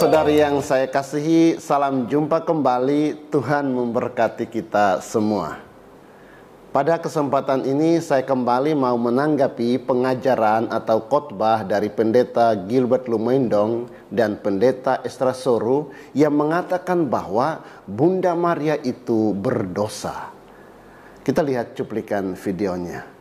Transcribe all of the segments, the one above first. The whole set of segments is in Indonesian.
Saudara-saudari yang saya kasihi, salam jumpa kembali. Tuhan memberkati kita semua. Pada kesempatan ini saya kembali mau menanggapi pengajaran atau khotbah dari Pendeta Gilbert Lumendong dan Pendeta Estra Soru yang mengatakan bahwa Bunda Maria itu berdosa. Kita lihat cuplikan videonya.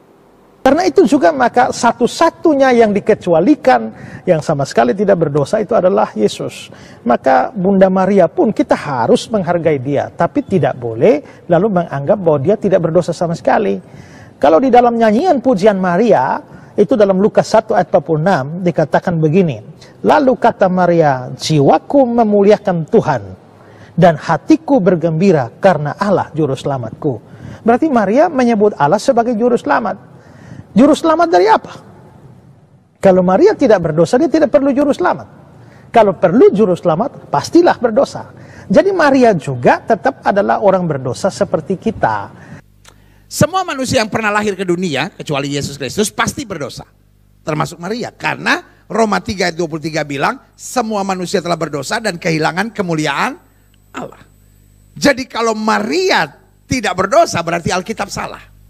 Karena itu juga maka satu-satunya yang dikecualikan, yang sama sekali tidak berdosa itu adalah Yesus. Maka Bunda Maria pun kita harus menghargai dia, tapi tidak boleh lalu menganggap bahwa dia tidak berdosa sama sekali. Kalau di dalam nyanyian pujian Maria, itu dalam Lukas 1 ayat 46 dikatakan begini. Lalu kata Maria, jiwaku memuliakan Tuhan dan hatiku bergembira karena Allah juru selamatku. Berarti Maria menyebut Allah sebagai juru selamat. Juru selamat dari apa? Kalau Maria tidak berdosa, dia tidak perlu juru selamat. Kalau perlu juru selamat, pastilah berdosa. Jadi Maria juga tetap adalah orang berdosa seperti kita. Semua manusia yang pernah lahir ke dunia, kecuali Yesus Kristus, pasti berdosa. Termasuk Maria. Karena Roma 3 ayat 23 bilang, semua manusia telah berdosa dan kehilangan kemuliaan Allah. Jadi kalau Maria tidak berdosa, berarti Alkitab salah.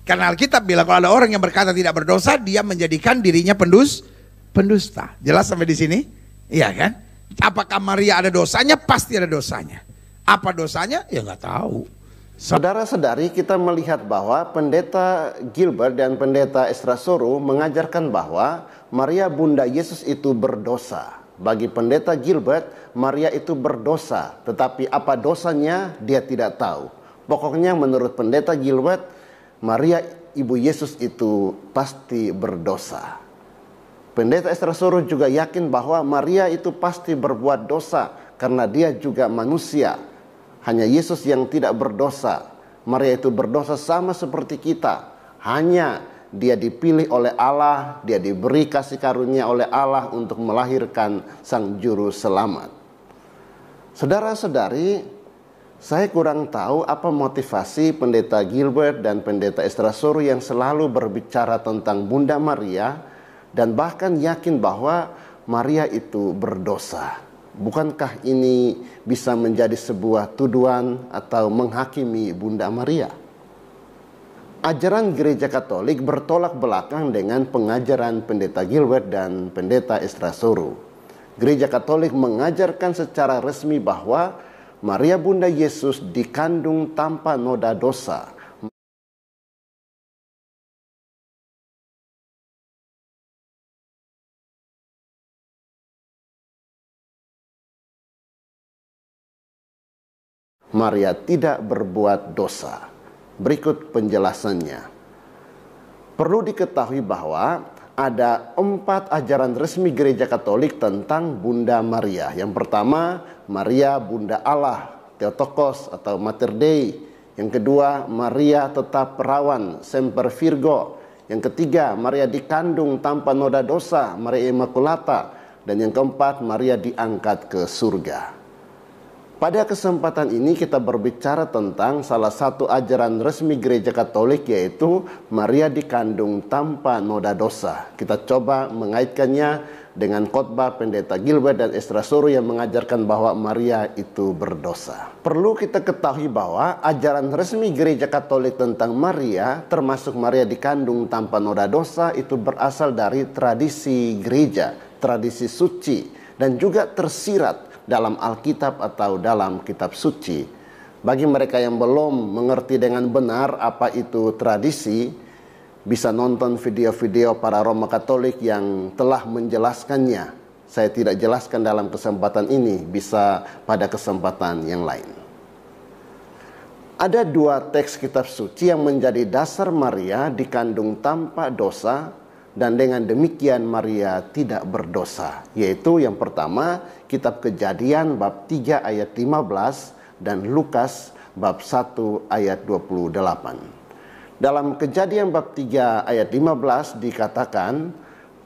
Karena Alkitab bilang kalau ada orang yang berkata tidak berdosa, dia menjadikan dirinya pendusta. Jelas sampai di sini? Iya kan? Apakah Maria ada dosanya? Pasti ada dosanya. Apa dosanya? Ya nggak tahu. Saudara-saudari, kita melihat bahwa Pendeta Gilbert dan Pendeta Estra Soru mengajarkan bahwa Maria Bunda Yesus itu berdosa. Bagi Pendeta Gilbert, Maria itu berdosa, tetapi apa dosanya dia tidak tahu. Pokoknya menurut Pendeta Gilbert, Maria Ibu Yesus itu pasti berdosa. Pendeta Estra Soru juga yakin bahwa Maria itu pasti berbuat dosa karena dia juga manusia. Hanya Yesus yang tidak berdosa. Maria itu berdosa sama seperti kita. Hanya dia dipilih oleh Allah, dia diberi kasih karunia oleh Allah untuk melahirkan Sang Juru Selamat. Saudara-saudari, saya kurang tahu apa motivasi Pendeta Gilbert dan Pendeta Estra Soru yang selalu berbicara tentang Bunda Maria dan bahkan yakin bahwa Maria itu berdosa. Bukankah ini bisa menjadi sebuah tuduhan atau menghakimi Bunda Maria? Ajaran Gereja Katolik bertolak belakang dengan pengajaran Pendeta Gilbert dan Pendeta Estra Soru. Gereja Katolik mengajarkan secara resmi bahwa Maria Bunda Yesus dikandung tanpa noda dosa. Maria tidak berbuat dosa. Berikut penjelasannya. Perlu diketahui bahwa ada 4 ajaran resmi Gereja Katolik tentang Bunda Maria. Yang pertama, Maria Bunda Allah, Theotokos atau Mater Dei. Yang kedua, Maria tetap perawan, Semper Virgo. Yang ketiga, Maria dikandung tanpa noda dosa, Maria Immaculata. Dan yang keempat, Maria diangkat ke surga. Pada kesempatan ini kita berbicara tentang salah satu ajaran resmi Gereja Katolik, yaitu Maria dikandung tanpa noda dosa. Kita coba mengaitkannya dengan khotbah Pendeta Gilbert dan Estra Soru yang mengajarkan bahwa Maria itu berdosa. Perlu kita ketahui bahwa ajaran resmi Gereja Katolik tentang Maria, termasuk Maria dikandung tanpa noda dosa, itu berasal dari tradisi gereja, tradisi suci, dan juga tersirat dalam Alkitab atau dalam kitab suci. Bagi mereka yang belum mengerti dengan benar apa itu tradisi, bisa nonton video-video para Roma Katolik yang telah menjelaskannya. Saya tidak jelaskan dalam kesempatan ini, bisa pada kesempatan yang lain. Ada 2 teks kitab suci yang menjadi dasar Maria dikandung tanpa dosa, dan dengan demikian Maria tidak berdosa. Yaitu yang pertama, kitab Kejadian bab 3 ayat 15 dan Lukas bab 1 ayat 28. Dalam Kejadian bab 3 ayat 15 dikatakan,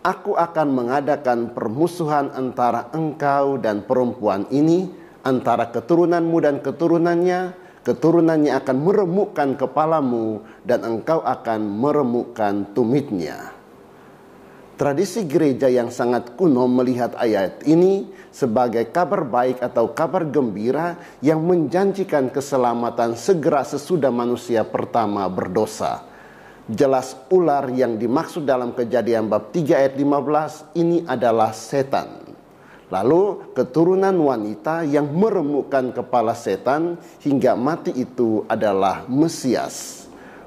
"Aku akan mengadakan permusuhan antara engkau dan perempuan ini, antara keturunanmu dan keturunannya. Keturunannya akan meremukkan kepalamu dan engkau akan meremukkan tumitnya." Tradisi gereja yang sangat kuno melihat ayat ini sebagai kabar baik atau kabar gembira yang menjanjikan keselamatan segera sesudah manusia pertama berdosa. Jelas ular yang dimaksud dalam Kejadian bab 3 ayat 15 ini adalah setan. Lalu keturunan wanita yang meremukkan kepala setan hingga mati itu adalah Mesias.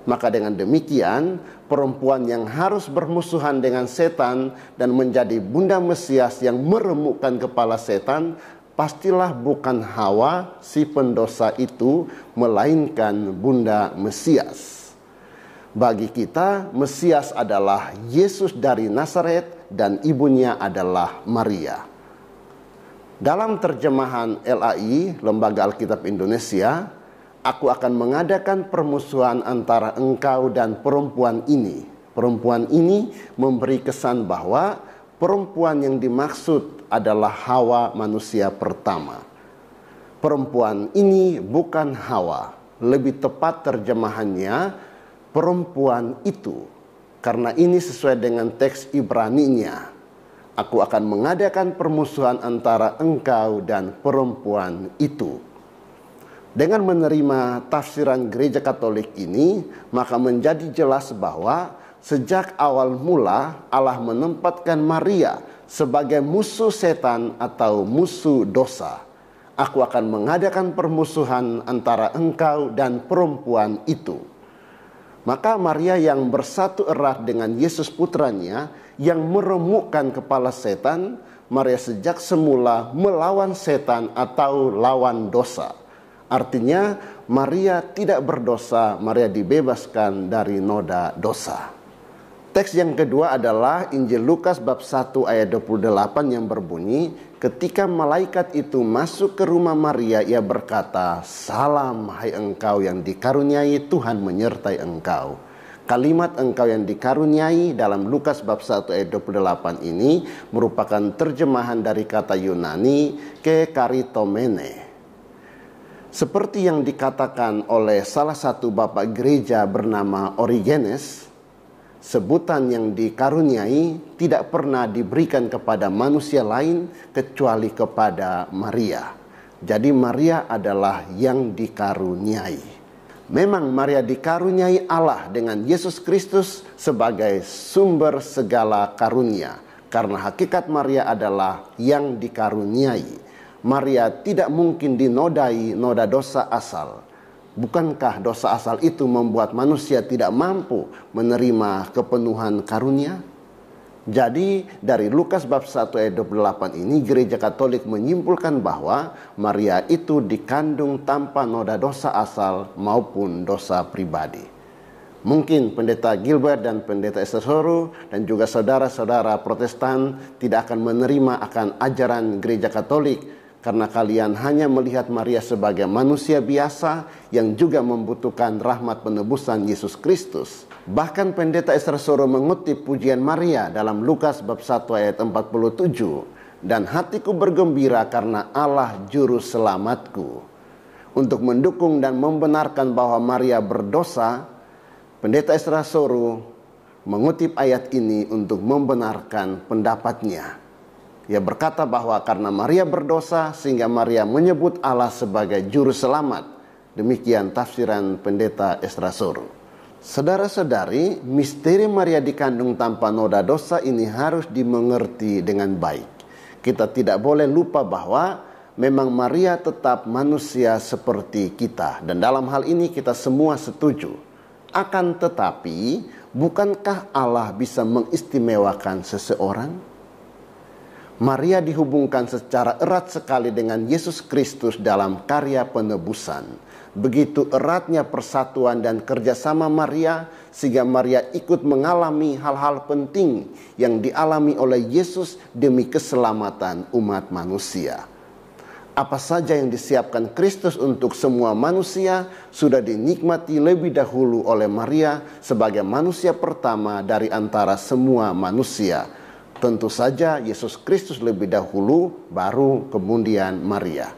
Maka dengan demikian, perempuan yang harus bermusuhan dengan setan dan menjadi bunda Mesias yang meremukkan kepala setan, pastilah bukan Hawa si pendosa itu, melainkan bunda Mesias. Bagi kita, Mesias adalah Yesus dari Nazaret dan ibunya adalah Maria. Dalam terjemahan LAI, Lembaga Alkitab Indonesia, aku akan mengadakan permusuhan antara engkau dan perempuan ini. Perempuan ini memberi kesan bahwa perempuan yang dimaksud adalah Hawa manusia pertama. Perempuan ini bukan Hawa. Lebih tepat terjemahannya perempuan itu. Karena ini sesuai dengan teks Ibraninya. Aku akan mengadakan permusuhan antara engkau dan perempuan itu. Dengan menerima tafsiran gereja Katolik ini, maka menjadi jelas bahwa sejak awal mula Allah menempatkan Maria sebagai musuh setan atau musuh dosa. Aku akan mengadakan permusuhan antara engkau dan perempuan itu. Maka Maria yang bersatu erat dengan Yesus putranya yang meremukkan kepala setan, Maria sejak semula melawan setan atau lawan dosa. Artinya Maria tidak berdosa, Maria dibebaskan dari noda dosa. Teks yang kedua adalah Injil Lukas bab 1 ayat 28 yang berbunyi, ketika malaikat itu masuk ke rumah Maria, ia berkata, "Salam hai engkau yang dikaruniai, Tuhan menyertai engkau." Kalimat engkau yang dikaruniai dalam Lukas bab 1 ayat 28 ini merupakan terjemahan dari kata Yunani kekaritomene. Seperti yang dikatakan oleh salah satu bapak gereja bernama Origenes, sebutan yang dikaruniai tidak pernah diberikan kepada manusia lain kecuali kepada Maria. Jadi Maria adalah yang dikaruniai. Memang Maria dikaruniai Allah dengan Yesus Kristus sebagai sumber segala karunia. Karena hakikat Maria adalah yang dikaruniai. Maria tidak mungkin dinodai noda dosa asal. Bukankah dosa asal itu membuat manusia tidak mampu menerima kepenuhan karunia? Jadi dari Lukas bab 1 ayat 28 ini gereja Katolik menyimpulkan bahwa Maria itu dikandung tanpa noda dosa asal maupun dosa pribadi. Mungkin pendeta Gilbert dan pendeta Esther Soru dan juga saudara-saudara Protestan tidak akan menerima akan ajaran gereja Katolik karena kalian hanya melihat Maria sebagai manusia biasa yang juga membutuhkan rahmat penebusan Yesus Kristus. Bahkan pendeta Esther Soru mengutip pujian Maria dalam Lukas bab 1 ayat 47. Dan hatiku bergembira karena Allah juru selamatku. Untuk mendukung dan membenarkan bahwa Maria berdosa, pendeta Esther Soru mengutip ayat ini untuk membenarkan pendapatnya. Ia berkata bahwa karena Maria berdosa sehingga Maria menyebut Allah sebagai juru selamat. Demikian tafsiran pendeta Esther Soru. Saudara-saudari, misteri Maria dikandung tanpa noda dosa ini harus dimengerti dengan baik. Kita tidak boleh lupa bahwa memang Maria tetap manusia seperti kita. Dan dalam hal ini kita semua setuju. Akan tetapi, bukankah Allah bisa mengistimewakan seseorang? Maria dihubungkan secara erat sekali dengan Yesus Kristus dalam karya penebusan. Begitu eratnya persatuan dan kerjasama Maria, sehingga Maria ikut mengalami hal-hal penting yang dialami oleh Yesus demi keselamatan umat manusia. Apa saja yang disiapkan Kristus untuk semua manusia sudah dinikmati lebih dahulu oleh Maria sebagai manusia pertama dari antara semua manusia. Tentu saja Yesus Kristus lebih dahulu, baru kemudian Maria.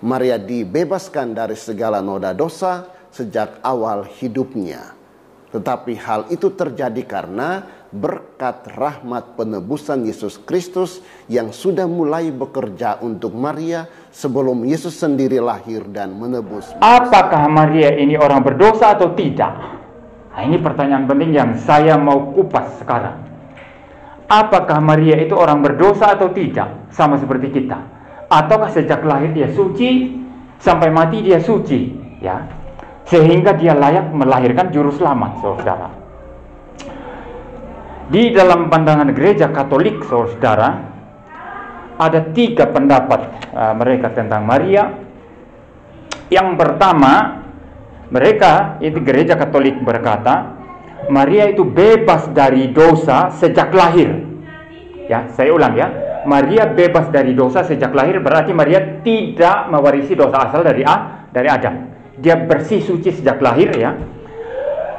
Maria dibebaskan dari segala noda dosa sejak awal hidupnya. Tetapi hal itu terjadi karena berkat rahmat penebusan Yesus Kristus yang sudah mulai bekerja untuk Maria sebelum Yesus sendiri lahir dan menebus. Apakah Maria ini orang berdosa atau tidak? Nah, ini pertanyaan penting yang saya mau kupas sekarang. Apakah Maria itu orang berdosa atau tidak? Sama seperti kita. Ataukah sejak lahir dia suci, sampai mati dia suci, ya, sehingga dia layak melahirkan juru selamat, saudara. Di dalam pandangan gereja Katolik, saudara, ada 3 pendapat mereka tentang Maria. Yang pertama, mereka itu gereja Katolik berkata, Maria itu bebas dari dosa sejak lahir. Ya, saya ulang ya. Maria bebas dari dosa sejak lahir, berarti Maria tidak mewarisi dosa asal dari Adam. Dia bersih suci sejak lahir, ya.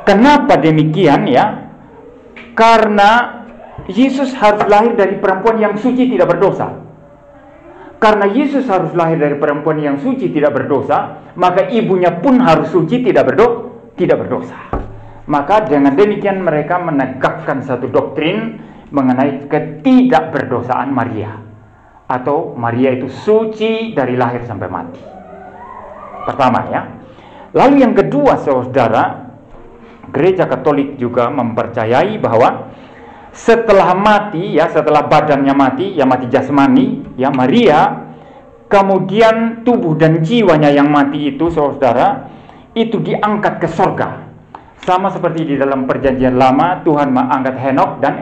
Kenapa demikian, ya? Karena Yesus harus lahir dari perempuan yang suci tidak berdosa. Karena Yesus harus lahir dari perempuan yang suci tidak berdosa, maka ibunya pun harus suci tidak berdosa. Maka dengan demikian mereka menegakkan satu doktrin mengenai ketidakberdosaan Maria, atau Maria itu suci dari lahir sampai mati. Pertama, ya. Lalu yang kedua, saudara, gereja Katolik juga mempercayai bahwa setelah mati, ya, setelah badannya mati, ya mati jasmani, ya, Maria, kemudian tubuh dan jiwanya yang mati itu, saudara, itu diangkat ke sorga. Sama seperti di dalam perjanjian lama, Tuhan mengangkat Henok dan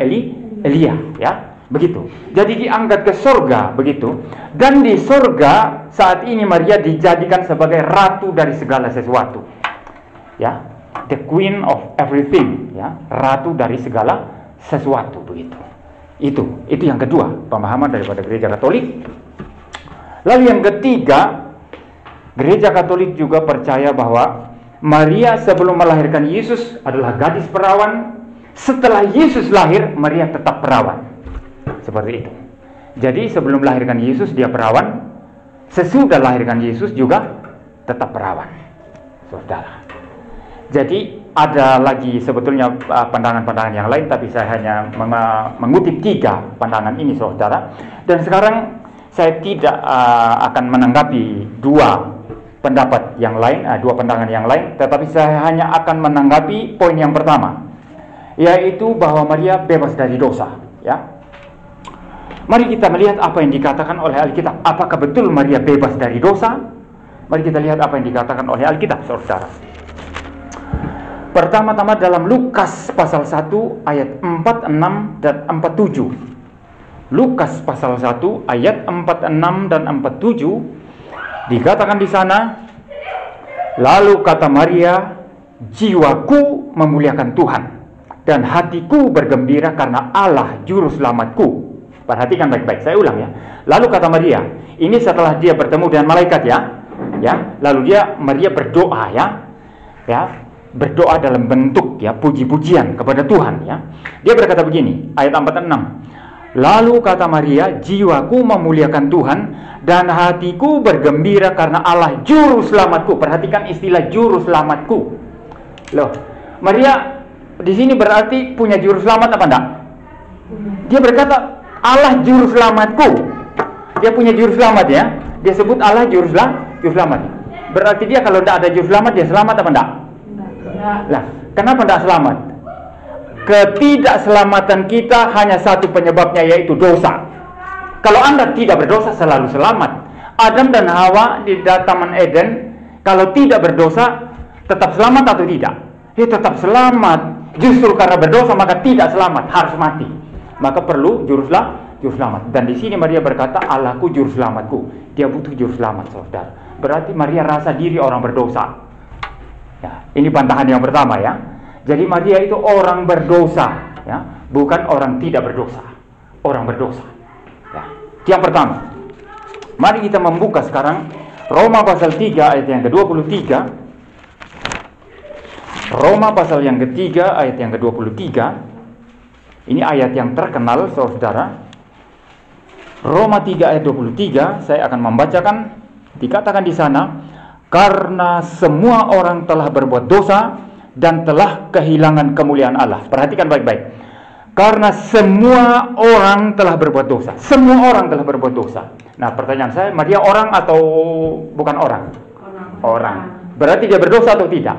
Elia, ya, begitu. Jadi diangkat ke sorga, begitu. Dan di sorga saat ini Maria dijadikan sebagai ratu dari segala sesuatu, ya, the queen of everything, ya, ratu dari segala sesuatu, begitu. Itu yang kedua pemahaman daripada gereja Katolik. Lalu yang ketiga, gereja Katolik juga percaya bahwa Maria sebelum melahirkan Yesus adalah gadis perawan. Setelah Yesus lahir, Maria tetap perawan. Seperti itu. Jadi sebelum melahirkan Yesus dia perawan, sesudah lahirkan Yesus juga tetap perawan, saudara. Jadi ada lagi sebetulnya pandangan-pandangan yang lain, tapi saya hanya mengutip 3 pandangan ini, saudara. Dan sekarang saya tidak akan menanggapi 2 pendapat yang lain, 2 pandangan yang lain, tetapi saya hanya akan menanggapi poin yang pertama, yaitu bahwa Maria bebas dari dosa, ya. Mari kita melihat apa yang dikatakan oleh Alkitab. Apakah betul Maria bebas dari dosa? Mari kita lihat apa yang dikatakan oleh Alkitab, saudara. Pertama-tama dalam Lukas pasal 1 ayat 46 dan 47. Lukas pasal 1 ayat 46 dan 47 dikatakan di sana, lalu kata Maria, jiwaku memuliakan Tuhan dan hatiku bergembira karena Allah juru selamatku. Perhatikan baik-baik, saya ulang, ya. Lalu kata Maria, ini setelah dia bertemu dengan malaikat, ya. Lalu Maria berdoa, ya, berdoa dalam bentuk, ya, puji-pujian kepada Tuhan, ya. Dia berkata begini, ayat 46. Lalu kata Maria, jiwaku memuliakan Tuhan dan hatiku bergembira karena Allah juru selamatku. Perhatikan istilah juru selamatku. Loh, Maria di sini berarti punya juru selamat apa enggak? Dia berkata Allah juru selamatku. Dia punya juru selamat, ya. Dia sebut Allah juru selamat. Berarti dia kalau tidak ada juru selamat, dia selamat apa enggak? Lah, kenapa tidak selamat? Ketidakselamatan kita hanya satu penyebabnya, yaitu dosa. Kalau Anda tidak berdosa, selalu selamat. Adam dan Hawa di Taman Eden, kalau tidak berdosa, tetap selamat atau tidak? Ya, tetap selamat. Justru karena berdosa maka tidak selamat, harus mati. Maka perlu juru selamat. Dan di sini Maria berkata, Allahku juru selamatku. Dia butuh juru selamat, saudara. Berarti Maria rasa diri orang berdosa. Ya, ini pantangan yang pertama, ya. Jadi Maria itu orang berdosa, ya, bukan orang tidak berdosa. Orang berdosa, ya. Yang pertama. Mari kita membuka sekarang Roma pasal 3 ayat yang ke-23. Roma pasal yang ketiga ayat yang ke-23. Ini ayat yang terkenal, saudara. Roma 3 ayat 23, saya akan membacakan. Dikatakan di sana, karena semua orang telah berbuat dosa dan telah kehilangan kemuliaan Allah. Perhatikan baik-baik. Karena semua orang telah berbuat dosa. Semua orang telah berbuat dosa. Nah, pertanyaan saya, Maria orang atau bukan orang? Orang. Berarti dia berdosa atau tidak?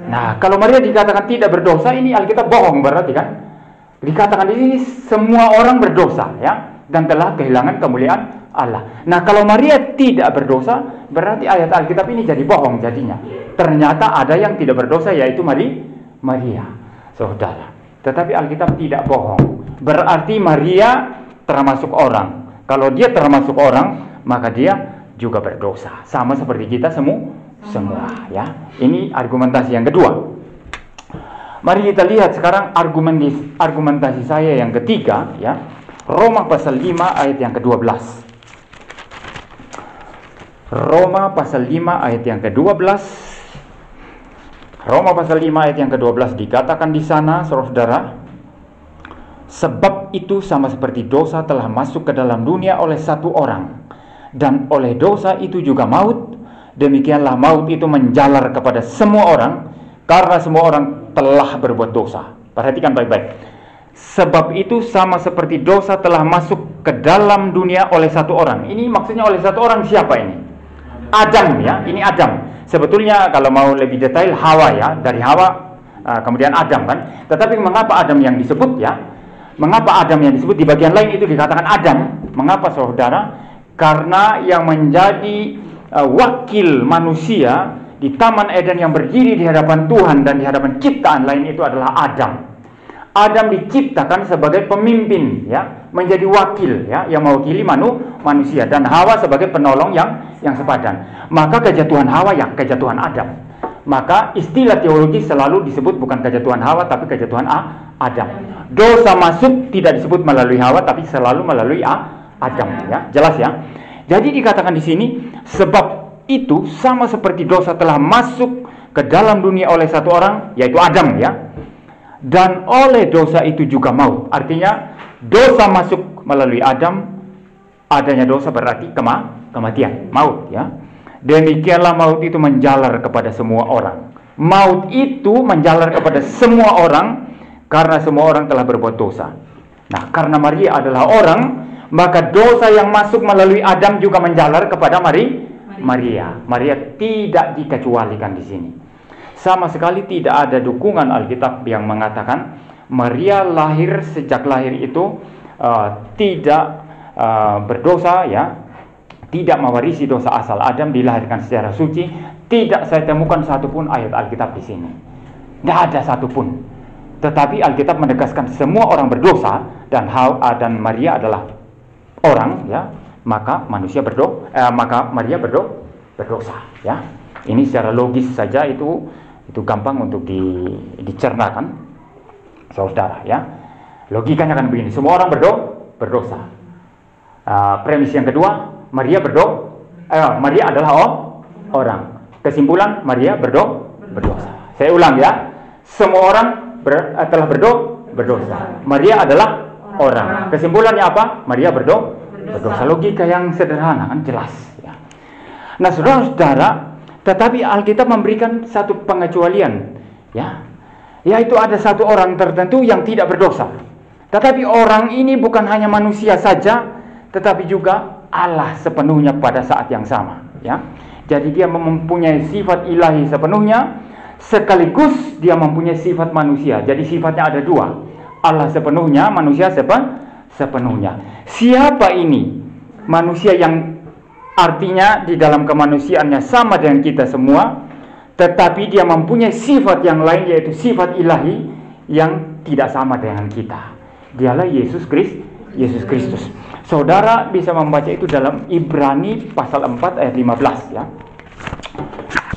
Nah, kalau Maria dikatakan tidak berdosa, ini Alkitab bohong berarti kan? Dikatakan di sini semua orang berdosa, ya, dan telah kehilangan kemuliaan Allah. Nah, kalau Maria tidak berdosa, berarti ayat Alkitab ini jadi bohong jadinya. Ternyata ada yang tidak berdosa, yaitu Maria, saudara. Tetapi Alkitab tidak bohong. Berarti Maria termasuk orang. Kalau dia termasuk orang, maka dia juga berdosa. Sama seperti kita semua, ya. Ini argumentasi yang kedua. Mari kita lihat sekarang argumentasi saya yang ketiga, ya. Roma pasal 5 ayat yang ke-12. Roma pasal 5 ayat yang ke-12. Roma pasal 5 ayat yang ke-12 dikatakan di sana, saudara, sebab itu sama seperti dosa telah masuk ke dalam dunia oleh satu orang, dan oleh dosa itu juga maut, demikianlah maut itu menjalar kepada semua orang, karena semua orang telah berbuat dosa. Perhatikan baik-baik. Sebab itu sama seperti dosa telah masuk ke dalam dunia oleh satu orang. Ini maksudnya oleh satu orang siapa ini? Adam, ya, ini Adam. Sebetulnya kalau mau lebih detail Hawa, ya, dari Hawa kemudian Adam kan. Tetapi mengapa Adam yang disebut, ya? Mengapa Adam yang disebut? Di bagian lain itu dikatakan Adam. Mengapa, saudara? Karena yang menjadi wakil manusia di Taman Eden yang berdiri di hadapan Tuhan dan di hadapan ciptaan lain itu adalah Adam. Adam diciptakan sebagai pemimpin, ya, menjadi wakil, ya, yang mewakili manusia, dan Hawa sebagai penolong yang sepadan. Maka kejatuhan Hawa ya kejatuhan Adam. Maka istilah teologi selalu disebut bukan kejatuhan Hawa tapi kejatuhan Adam. Dosa masuk tidak disebut melalui Hawa tapi selalu melalui Adam, ya. Jelas, ya. Jadi dikatakan di sini sebab itu sama seperti dosa telah masuk ke dalam dunia oleh satu orang, yaitu Adam, ya. Dan oleh dosa itu juga maut. Artinya dosa masuk melalui Adam, adanya dosa berarti kematian, maut, ya. Demikianlah maut itu menjalar kepada semua orang. Maut itu menjalar kepada semua orang karena semua orang telah berbuat dosa. Nah, karena Maria adalah orang, maka dosa yang masuk melalui Adam juga menjalar kepada Maria. Maria tidak dikecualikan di sini. Sama sekali tidak ada dukungan Alkitab yang mengatakan Maria lahir sejak lahir itu tidak berdosa, ya, tidak mewarisi dosa asal Adam, dilahirkan secara suci. Tidak saya temukan satupun ayat Alkitab di sini. Tidak ada satupun. Tetapi Alkitab menegaskan semua orang berdosa dan Maria adalah orang, ya. Maka Maria berdosa, ya. Ini secara logis saja itu gampang untuk dicernakan, saudara, ya. Logikanya kan begini, semua orang berdosa. Premis yang kedua, Maria adalah orang. Kesimpulan, Maria berdosa. Saya ulang, ya. Semua orang telah berdosa. Maria adalah orang. Kesimpulannya apa? Maria berdosa. Logika yang sederhana, kan jelas, ya. Nah, saudara-saudara, tetapi Alkitab memberikan satu pengecualian, ya, yaitu ada satu orang tertentu yang tidak berdosa. Tetapi orang ini bukan hanya manusia saja, tetapi juga Allah sepenuhnya pada saat yang sama, ya. Jadi dia mempunyai sifat ilahi sepenuhnya, sekaligus dia mempunyai sifat manusia. Jadi sifatnya ada dua, Allah sepenuhnya, manusia sepenuhnya. Siapa ini manusia yang artinya di dalam kemanusiaannya sama dengan kita semua, tetapi dia mempunyai sifat yang lain, yaitu sifat ilahi yang tidak sama dengan kita. Dialah Yesus Kristus. Saudara bisa membaca itu dalam Ibrani pasal 4 ayat 15, ya.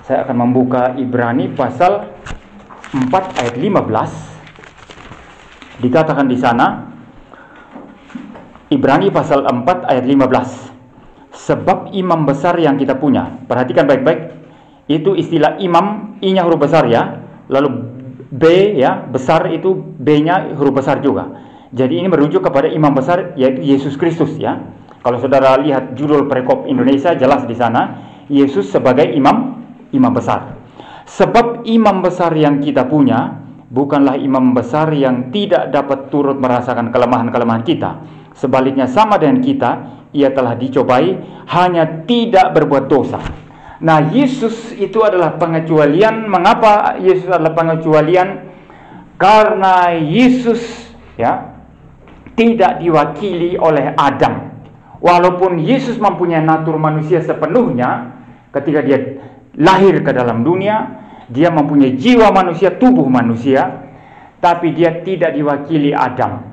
Saya akan membuka Ibrani pasal 4 ayat 15. Dikatakan di sana, Ibrani pasal 4 ayat 15. Sebab imam besar yang kita punya, perhatikan baik-baik, itu istilah imam, I-nya huruf besar, ya. Lalu B, ya, besar itu B-nya huruf besar juga. Jadi ini merujuk kepada imam besar, yaitu Yesus Kristus, ya. Kalau saudara lihat judul Perikop Indonesia, jelas di sana Yesus sebagai imam besar. Sebab imam besar yang kita punya bukanlah imam besar yang tidak dapat turut merasakan kelemahan-kelemahan kita. Sebaliknya sama dengan kita, ia telah dicobai, hanya tidak berbuat dosa. Nah, Yesus itu adalah pengecualian. Mengapa Yesus adalah pengecualian? Karena Yesus tidak diwakili oleh Adam. Walaupun Yesus mempunyai natur manusia sepenuhnya, ketika dia lahir ke dalam dunia, dia mempunyai jiwa manusia, tubuh manusia, tapi dia tidak diwakili Adam.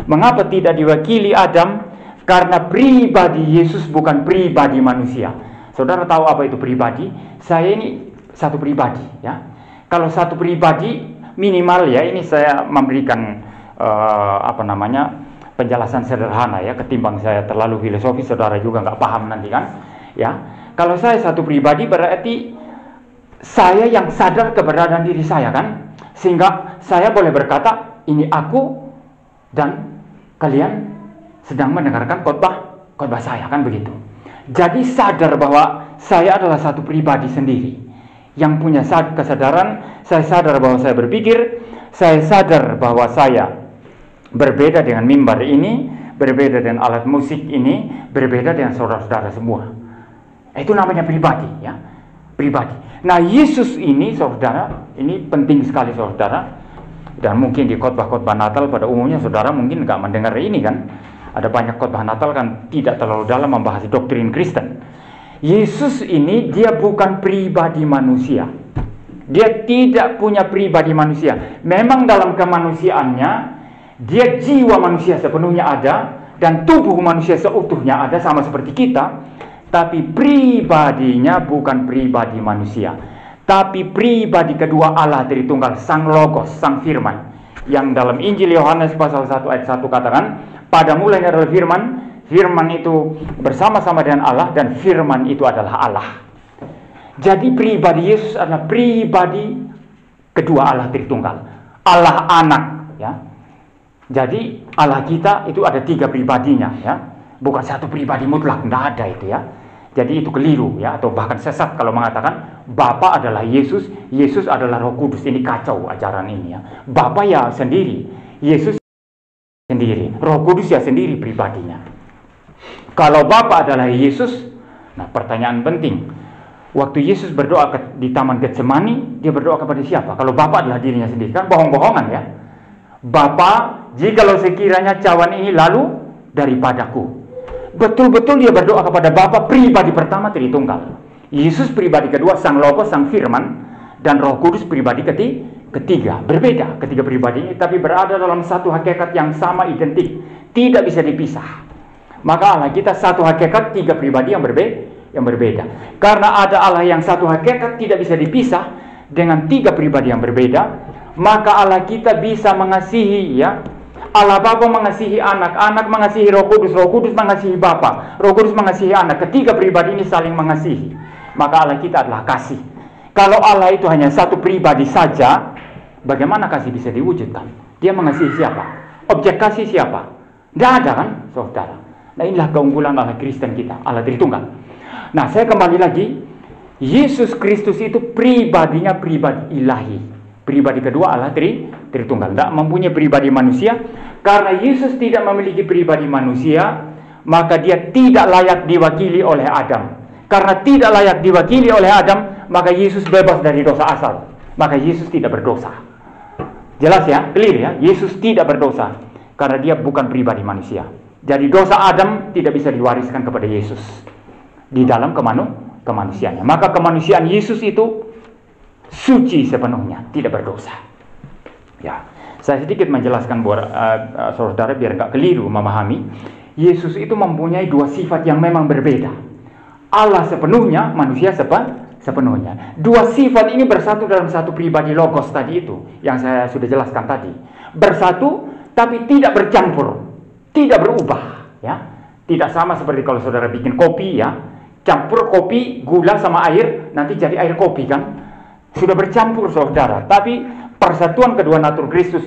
Mengapa tidak diwakili Adam? Karena pribadi Yesus bukan pribadi manusia. Saudara tahu apa itu pribadi? Saya ini satu pribadi. Kalau satu pribadi minimal ini saya memberikan penjelasan sederhana ketimbang saya terlalu filosofi, saudara juga nggak paham nanti kan. Kalau saya satu pribadi berarti saya yang sadar keberadaan diri saya kan, sehingga saya boleh berkata ini aku dan kalian sedang mendengarkan khotbah saya kan begitu. Jadi sadar bahwa saya adalah satu pribadi sendiri yang punya kesadaran. Saya sadar bahwa saya berpikir, saya sadar bahwa saya berbeda dengan mimbar ini, berbeda dengan alat musik ini, berbeda dengan saudara-saudara semua. Itu namanya pribadi, pribadi. Nah, Yesus ini, saudara, ini penting sekali, saudara. Dan mungkin di khotbah-khotbah Natal pada umumnya saudara mungkin nggak mendengar ini kan. Ada banyak khotbah Natal kan tidak terlalu dalam membahas doktrin Kristen. Yesus ini dia bukan pribadi manusia. Dia tidak punya pribadi manusia. Memang dalam kemanusiaannya dia jiwa manusia sepenuhnya ada dan tubuh manusia seutuhnya ada sama seperti kita, tapi pribadinya bukan pribadi manusia, tapi pribadi kedua Allah Tritunggal, Sang Logos, Sang Firman, yang dalam Injil Yohanes pasal 1 ayat 1 katakan, pada mulanya adalah Firman, Firman itu bersama-sama dengan Allah, dan Firman itu adalah Allah. Jadi pribadi Yesus adalah pribadi kedua Allah Tritunggal, Allah Anak, Jadi Allah kita itu ada 3 pribadinya, bukan satu pribadi mutlak, tidak ada itu Jadi itu keliru atau bahkan sesat kalau mengatakan Bapa adalah Yesus, Yesus adalah Roh Kudus. Ini kacau ajaran ini Bapa ya sendiri, Yesus sendiri, Roh Kudus ya sendiri pribadinya. Kalau Bapa adalah Yesus, nah pertanyaan penting. Waktu Yesus berdoa di Taman Getsemani, dia berdoa kepada siapa? Kalau Bapa adalah dirinya sendiri, kan bohong-bohongan Bapa, jikalau sekiranya cawan ini lalu daripadaku. Betul-betul dia berdoa kepada Bapa pribadi pertama Tritunggal. Yesus pribadi kedua Sang Logos, Sang Firman, dan Roh Kudus pribadi ketiga. Berbeda ketiga pribadi ini, tapi berada dalam satu hakikat yang sama, identik, tidak bisa dipisah. Maka Allah kita satu hakikat, 3 pribadi yang berbeda. Karena ada Allah yang satu hakikat tidak bisa dipisah dengan 3 pribadi yang berbeda, maka Allah kita bisa mengasihi Allah Bapa mengasihi anak, anak mengasihi Roh Kudus, Roh Kudus mengasihi Bapa, Roh Kudus mengasihi anak. Ketiga pribadi ini saling mengasihi. Maka Allah kita adalah kasih. Kalau Allah itu hanya satu pribadi saja, bagaimana kasih bisa diwujudkan? Dia mengasihi siapa? Objek kasih siapa? Tidak ada kan, saudara? Nah, inilah keunggulan Allah Kristen kita, Allah Tritunggal. Nah, saya kembali lagi. Yesus Kristus itu pribadinya pribadi ilahi. Pribadi kedua Allah Tritunggal, tidak mempunyai pribadi manusia. Karena Yesus tidak memiliki pribadi manusia, maka dia tidak layak diwakili oleh Adam. Karena tidak layak diwakili oleh Adam, maka Yesus bebas dari dosa asal. Maka Yesus tidak berdosa. Jelas clear Yesus tidak berdosa karena dia bukan pribadi manusia. Jadi dosa Adam tidak bisa diwariskan kepada Yesus di dalam kemanusiaannya. Maka kemanusiaan Yesus itu suci sepenuhnya, tidak berdosa. Saya sedikit menjelaskan buat saudara biar nggak keliru memahami. Yesus itu mempunyai 2 sifat yang memang berbeda. Allah sepenuhnya, manusia sepenuhnya. 2 sifat ini bersatu dalam satu pribadi Logos tadi itu, yang saya sudah jelaskan tadi. Bersatu, tapi tidak bercampur, tidak berubah. Tidak sama seperti kalau saudara bikin kopi campur kopi, gula sama air, nanti jadi air kopi kan. Sudah bercampur saudara, tapi persatuan kedua natur Kristus,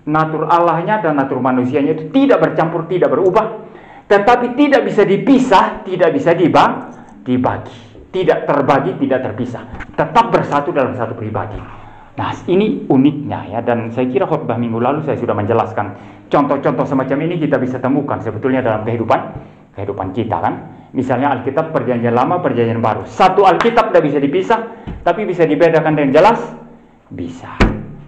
natur Allahnya dan natur manusianya itu tidak bercampur, tidak berubah, tetapi tidak bisa dipisah, tidak bisa dibagi. tidak terbagi, tidak terpisah, tetap bersatu dalam satu pribadi. Nah, ini uniknya ya, dan saya kira khotbah minggu lalu saya sudah menjelaskan contoh-contoh semacam ini kita bisa temukan sebetulnya dalam kehidupan kita kan. Misalnya Alkitab Perjanjian Lama, Perjanjian Baru. Satu Alkitab tidak bisa dipisah, tapi bisa dibedakan dengan jelas? Bisa.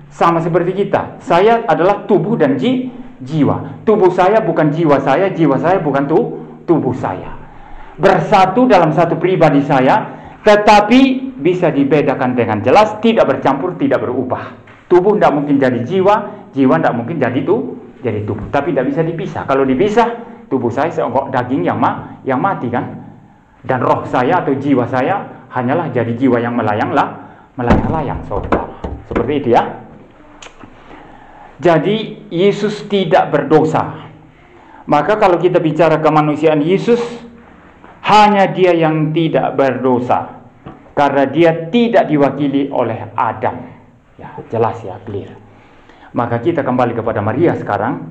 Sama seperti kita. Saya adalah tubuh dan jiwa. Tubuh saya bukan jiwa saya bukan tubuh saya. Bersatu dalam satu pribadi saya, tetapi bisa dibedakan dengan jelas, tidak bercampur, tidak berubah. Tubuh tidak mungkin jadi jiwa tidak mungkin jadi tubuh. Tapi tidak bisa dipisah. Kalau dipisah, tubuh saya seonggok daging yang mati kan, dan roh saya atau jiwa saya hanyalah jadi jiwa yang melayang-layang, saudara. Seperti itu ya. Jadi Yesus tidak berdosa. Maka kalau kita bicara kemanusiaan Yesus, hanya Dia yang tidak berdosa, karena Dia tidak diwakili oleh Adam. Ya, jelas ya, clear. Maka kita kembali kepada Maria sekarang.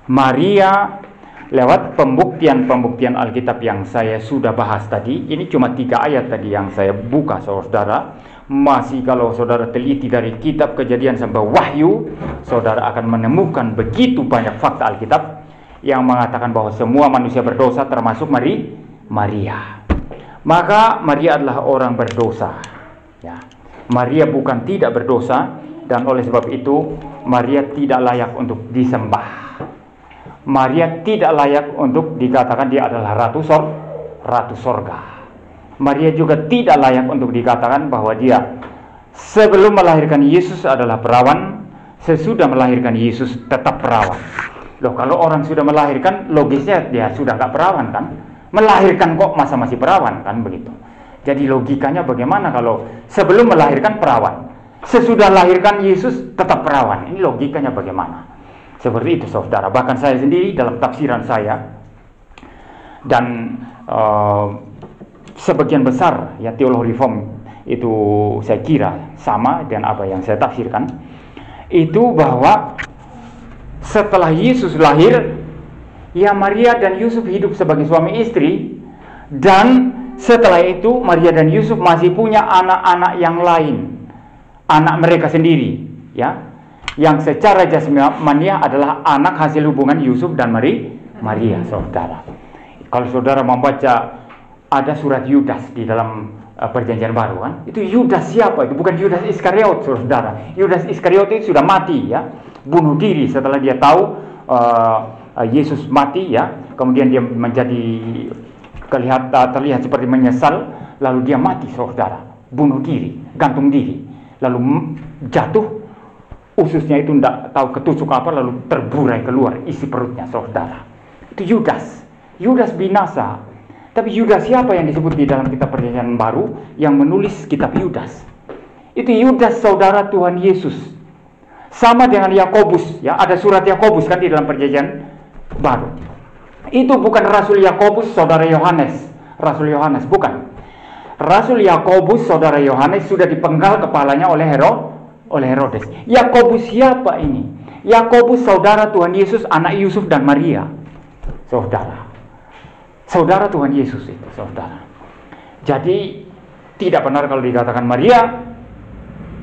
Maria lewat pembuktian Alkitab yang saya sudah bahas tadi, ini cuma 3 ayat tadi yang saya buka, saudara. Masih kalau saudara teliti dari kitab Kejadian sampai Wahyu, saudara akan menemukan begitu banyak fakta Alkitab yang mengatakan bahwa semua manusia berdosa termasuk Maria. Maka Maria adalah orang berdosa ya. Maria bukan tidak berdosa, dan oleh sebab itu Maria tidak layak untuk disembah. Maria tidak layak untuk dikatakan dia adalah ratu sorga. Maria juga tidak layak untuk dikatakan bahwa dia sebelum melahirkan Yesus adalah perawan, sesudah melahirkan Yesus tetap perawan. Loh, kalau orang sudah melahirkan, logisnya dia sudah nggak perawan kan? Melahirkan kok masa masih perawan kan, begitu. Jadi logikanya bagaimana kalau sebelum melahirkan perawan, sesudah lahirkan Yesus tetap perawan? Ini logikanya bagaimana? Seperti itu, saudara. Bahkan saya sendiri dalam tafsiran saya, dan sebagian besar ya teologi reform itu saya kira sama dengan apa yang saya tafsirkan, itu bahwa setelah Yesus lahir, ya Maria dan Yusuf hidup sebagai suami istri, dan setelah itu Maria dan Yusuf masih punya anak-anak yang lain, anak mereka sendiri ya, yang secara jasmaniah adalah anak hasil hubungan Yusuf dan Maria, saudara. Kalau saudara membaca, ada surat Yudas di dalam Perjanjian Baru kan, itu Yudas siapa? Itu bukan Yudas Iskariot, saudara. Yudas Iskariot itu sudah mati ya, bunuh diri setelah dia tahu Yesus mati ya, kemudian dia menjadi terlihat seperti menyesal, lalu dia mati, saudara, bunuh diri, gantung diri, lalu jatuh, ususnya itu tidak tahu ketusuk apa, lalu terburai keluar isi perutnya, saudara. Itu Yudas binasa. Tapi Yudas siapa yang disebut di dalam kitab Perjanjian Baru yang menulis kitab Yudas? Itu Yudas, saudara Tuhan Yesus. Sama dengan Yakobus ya, ada surat Yakobus kan di dalam Perjanjian Baru. Itu bukan Rasul Yakobus, saudara Yohanes. Rasul Yohanes bukan. Rasul Yakobus, saudara Yohanes, sudah dipenggal kepalanya oleh Herodes. Yakobus siapa ini? Yakobus saudara Tuhan Yesus, anak Yusuf dan Maria, saudara Tuhan Yesus itu, saudara. Jadi tidak benar kalau dikatakan Maria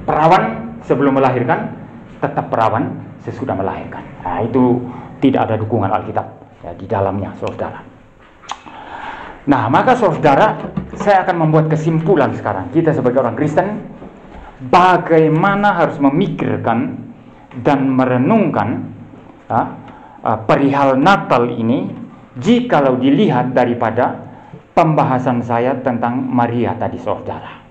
perawan sebelum melahirkan, tetap perawan sesudah melahirkan. Nah, itu tidak ada dukungan Alkitab ya, di dalamnya, saudara. Nah, maka saudara, saya akan membuat kesimpulan sekarang. Kita sebagai orang Kristen, bagaimana harus memikirkan dan merenungkan perihal Natal ini, jikalau dilihat daripada pembahasan saya tentang Maria tadi, saudara.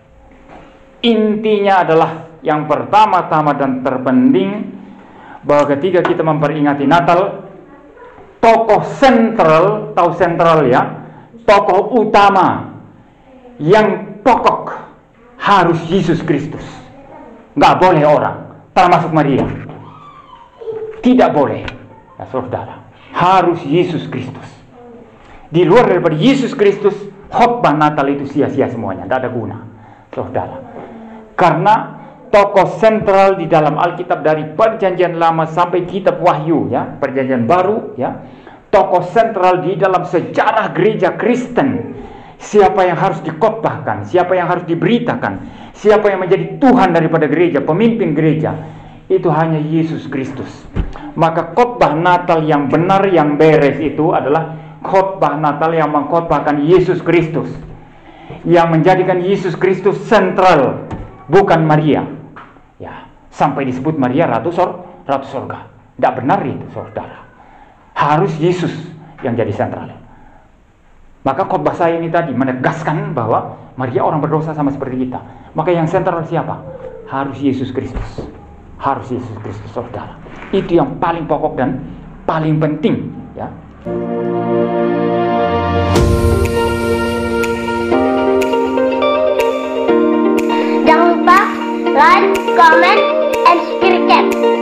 Intinya adalah yang pertama-tama dan terpenting, bahwa ketika kita memperingati Natal, tokoh sentral, tahu sentral ya, tokoh utama yang pokok harus Yesus Kristus. Nggak boleh orang, termasuk Maria. Tidak boleh, ya saudara. Harus Yesus Kristus. Di luar daripada Yesus Kristus, khotbah Natal itu sia-sia semuanya, tidak ada guna, saudara. Karena tokoh sentral di dalam Alkitab dari Perjanjian Lama sampai kitab Wahyu ya, Perjanjian Baru ya, tokoh sentral di dalam sejarah gereja Kristen siapa yang harus dikhotbahkan, siapa yang harus diberitakan, siapa yang menjadi Tuhan daripada gereja, pemimpin gereja, itu hanya Yesus Kristus. Maka khotbah Natal yang benar, yang beres itu adalah khotbah Natal yang mengkhotbahkan Yesus Kristus, yang menjadikan Yesus Kristus sentral, bukan Maria. Ya, sampai disebut Maria ratu sorga. Tidak benar itu, saudara. Harus Yesus yang jadi sentral. Maka khotbah saya ini tadi menegaskan bahwa Maria orang berdosa sama seperti kita. Maka yang sentral siapa? Harus Yesus Kristus. Harus Yesus Kristus, saudara. Itu yang paling pokok dan paling penting, ya. Jangan lupa like, comment, and subscribe.